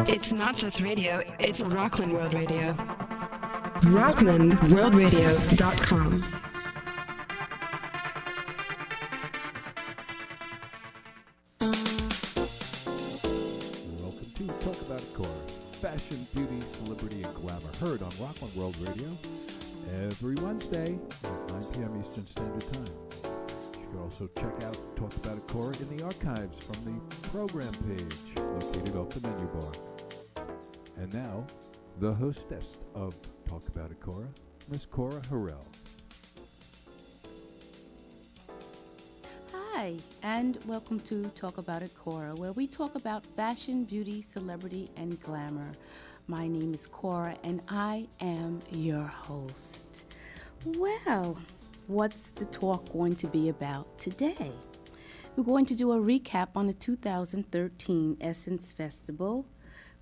It's not just radio, it's Rockland World Radio. RocklandWorldRadio.com. Welcome to Talk About It, Cora. Fashion, beauty, celebrity, and glamour. Heard on Rockland World Radio every Wednesday at 9 p.m. Eastern Standard Time. You can also check out Talk About It, Cora in the archives from the program page located off the menu bar. And now, the hostess of Talk About It, Cora, Miss Cora Harrell. Hi, and welcome to Talk About It, Cora, where we talk about fashion, beauty, celebrity, and glamour. My name is Cora, and I am your host. Well, what's the talk going to be about today? We're going to do a recap on the 2013 Essence Festival.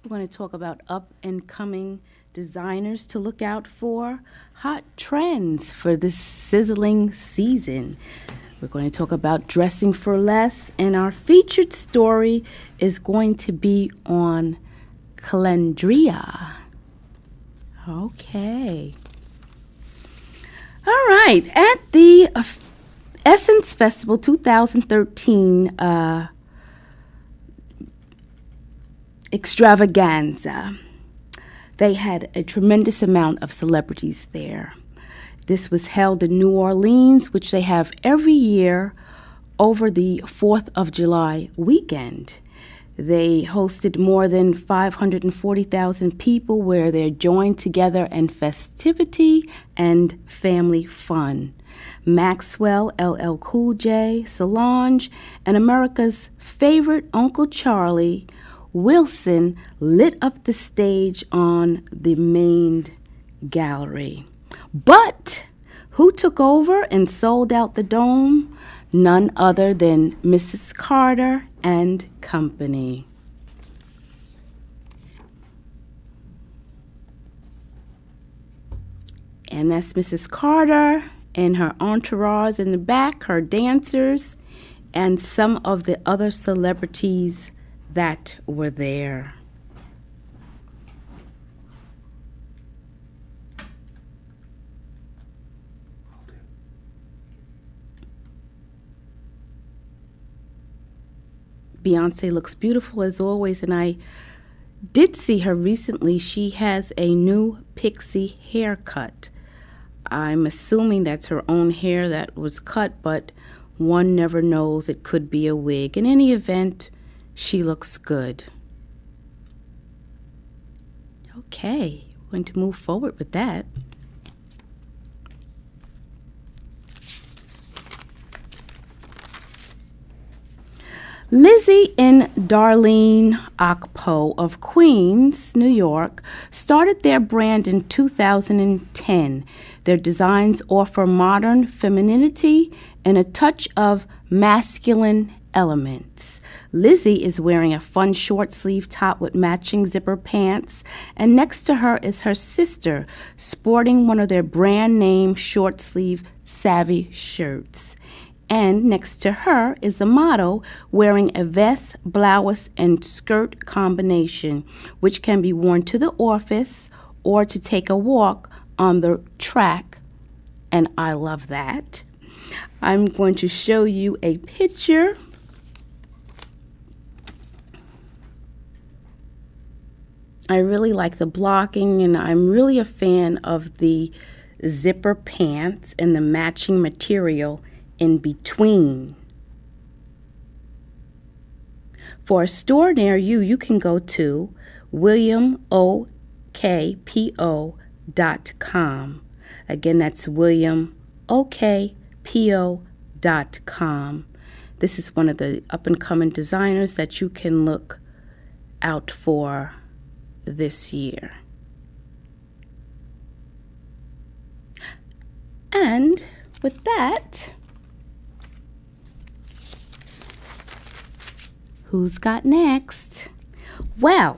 We're going to talk about up-and-coming designers to look out for, hot trends for this sizzling season. We're going to talk about dressing for less, and our featured story is going to be on Kelendria. Okay. All right. At the Essence Festival 2013 extravaganza, they had a tremendous amount of celebrities there. This was held in New Orleans, which they have every year over the 4th of July weekend. They hosted more than 540,000 people where they're joined together in festivity and family fun. Maxwell, LL Cool J, Solange, and America's favorite Uncle Charlie, Wilson, lit up the stage on the main gallery. But who took over and sold out the dome? None other than Mrs. Carter and Company. And that's Mrs. Carter and her entourage in the back, her dancers, and some of the other celebrities that were there. Beyonce looks beautiful as always, and I did see her recently. She has a new pixie haircut. I'm assuming that's her own hair that was cut, but one never knows. It could be a wig. In any event, she looks good. Okay, we're going to move forward with that. Lizzie and Darlene Akpo of Queens, New York, started their brand in 2010. Their designs offer modern femininity and a touch of masculine elements. Lizzie is wearing a fun short sleeve top with matching zipper pants, and next to her is her sister, sporting one of their brand name short sleeve Savvy shirts. And next to her is a model wearing a vest, blouse, and skirt combination, which can be worn to the office or to take a walk on the track. And I love that. I'm going to show you a picture. I really like the blocking, and I'm really a fan of the zipper pants and the matching material in between. For a store near you, you can go to williamokpo.com. Again, that's williamokpo.com. This is one of the up-and-coming designers that you can look out for this year. And with that, who's got next? Well,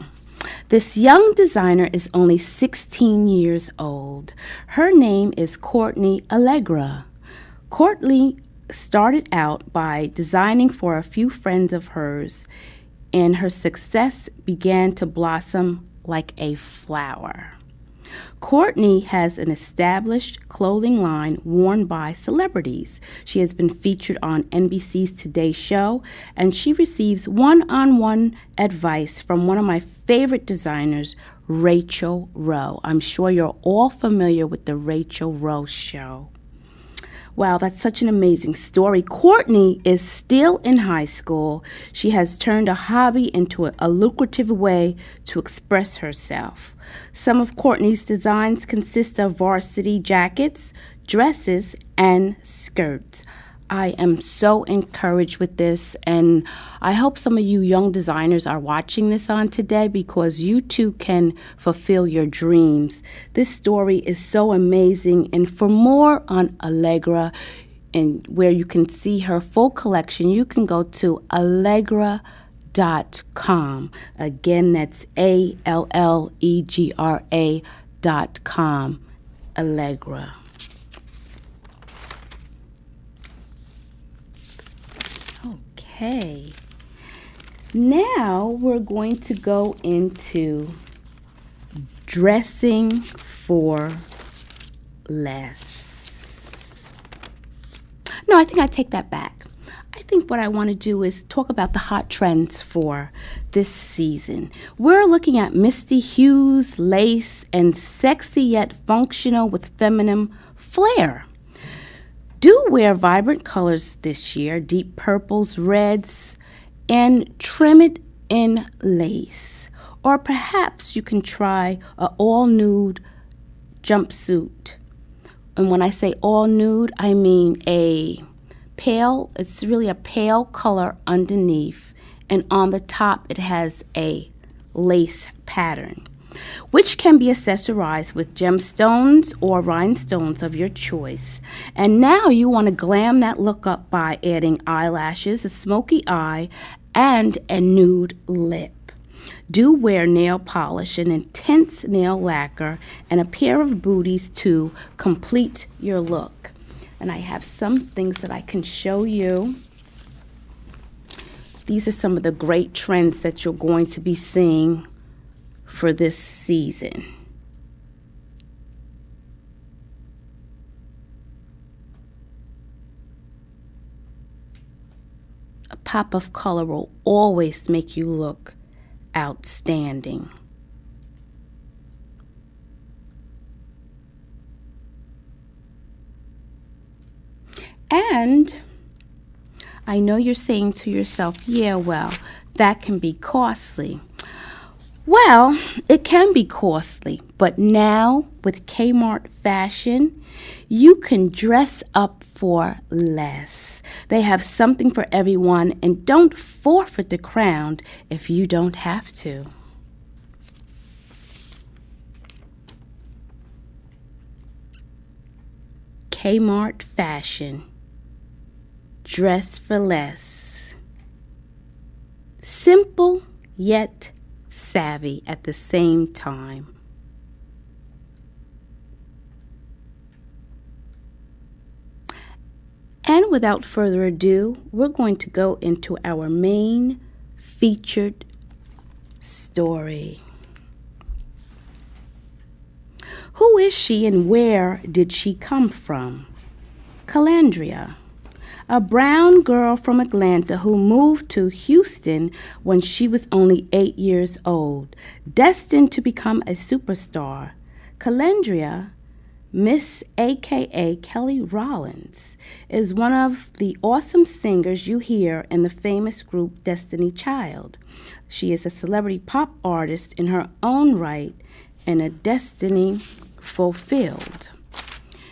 this young designer is only 16 years old. Her name is Courtney Allegra. Courtney started out by designing for a few friends of hers and her success began to blossom like a flower. Courtney has an established clothing line worn by celebrities. She has been featured on NBC's Today Show, and she receives one-on-one advice from one of my favorite designers, Rachel Rowe. I'm sure you're all familiar with the Rachel Rowe Show. Wow, that's such an amazing story. Courtney is still in high school. She has turned a hobby into a lucrative way to express herself. Some of Courtney's designs consist of varsity jackets, dresses, and skirts. I am so encouraged with this, and I hope some of you young designers are watching this on today because you too can fulfill your dreams. This story is so amazing, and for more on Allegra and where you can see her full collection, you can go to Allegra.com. Again, that's Allegra.com. Allegra. Okay, now we're going to go into dressing for less. No, I think I take that back. I think what I want to do is talk about the hot trends for this season. We're looking at misty hues, lace, and sexy yet functional with feminine flair. Do wear vibrant colors this year, deep purples, reds, and trim it in lace. Or perhaps you can try an all-nude jumpsuit. And when I say all-nude, I mean it's really a pale color underneath, and on the top it has a lace pattern, which can be accessorized with gemstones or rhinestones of your choice. And now you want to glam that look up by adding eyelashes, a smoky eye, and a nude lip. Do wear nail polish, an intense nail lacquer, and a pair of booties to complete your look. And I have some things that I can show you. These are some of the great trends that you're going to be seeing for this season. A pop of color will always make you look outstanding. And I know you're saying to yourself, yeah, well, that can be costly. Well, it can be costly, but now with Kmart Fashion, you can dress up for less. They have something for everyone, and don't forfeit the crown if you don't have to. Kmart Fashion. Dress for less. Simple yet savvy at the same time. And without further ado, we're going to go into our main featured story. Who is she and where did she come from? Kelendria, a brown girl from Atlanta who moved to Houston when she was only 8 years old, destined to become a superstar. Kelendria, Miss AKA Kelly Rollins, is one of the awesome singers you hear in the famous group Destiny Child. She is a celebrity pop artist in her own right and a destiny fulfilled.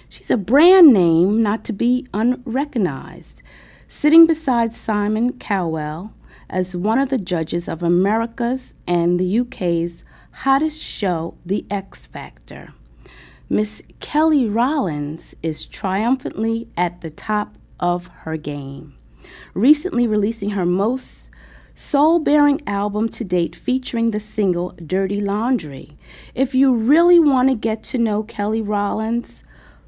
She's a brand name not to be unrecognized, sitting beside Simon Cowell as one of the judges of America's and the UK's hottest show, The X Factor. Miss Kelly Rollins is triumphantly at the top of her game, recently releasing her most soul-bearing album to date featuring the single Dirty Laundry. If you really want to get to know Kelly Rollins,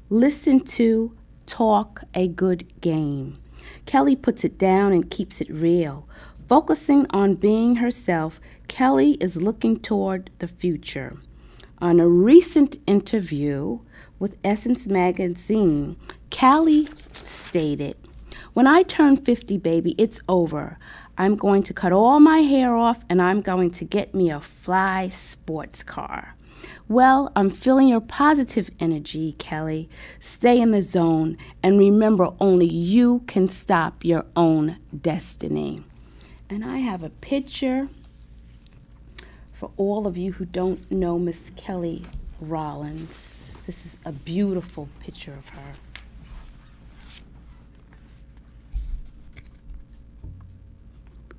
listen to Talk a Good Game. Kelly puts it down and keeps it real. Focusing on being herself, Kelly is looking toward the future. On a recent interview with Essence Magazine, Kelly stated, "When I turn 50, baby, it's over. I'm going to cut all my hair off and I'm going to get me a fly sports car." Well, I'm feeling your positive energy, Kelly. Stay in the zone and remember only you can stop your own destiny. And I have a picture for all of you who don't know Miss Kelly Rollins. This is a beautiful picture of her.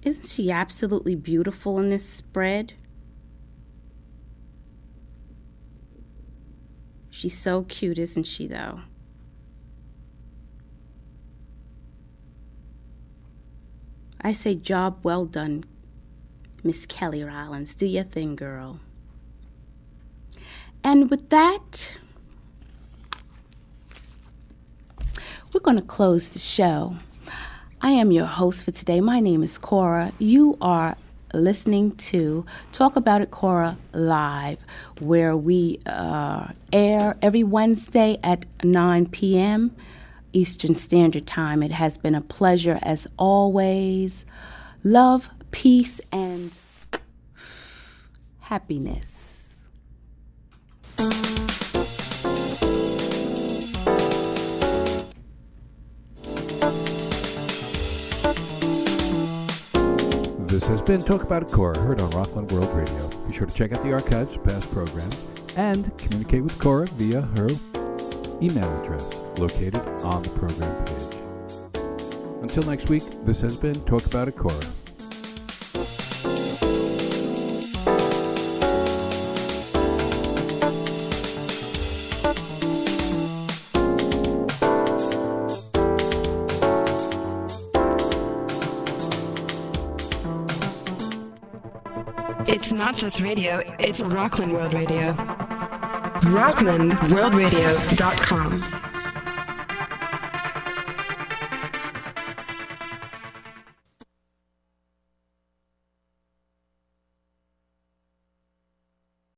Isn't she absolutely beautiful in this spread? She's so cute, isn't she, though? I say job well done, Miss Kelly Rollins. Do your thing, girl. And with that, we're going to close the show. I am your host for today. My name is Cora. You are listening to Talk About It Cora Live, where we air every Wednesday at 9 p.m. Eastern Standard Time. It has been a pleasure as always. Love, peace, and happiness. This has been Talk About It Cora, heard on Rockland World Radio. Be sure to check out the archives of past programs and communicate with Cora via her email address located on the program page. Until next week, this has been Talk About It Cora. It's not just radio, it's Rockland World Radio. RocklandWorldRadio.com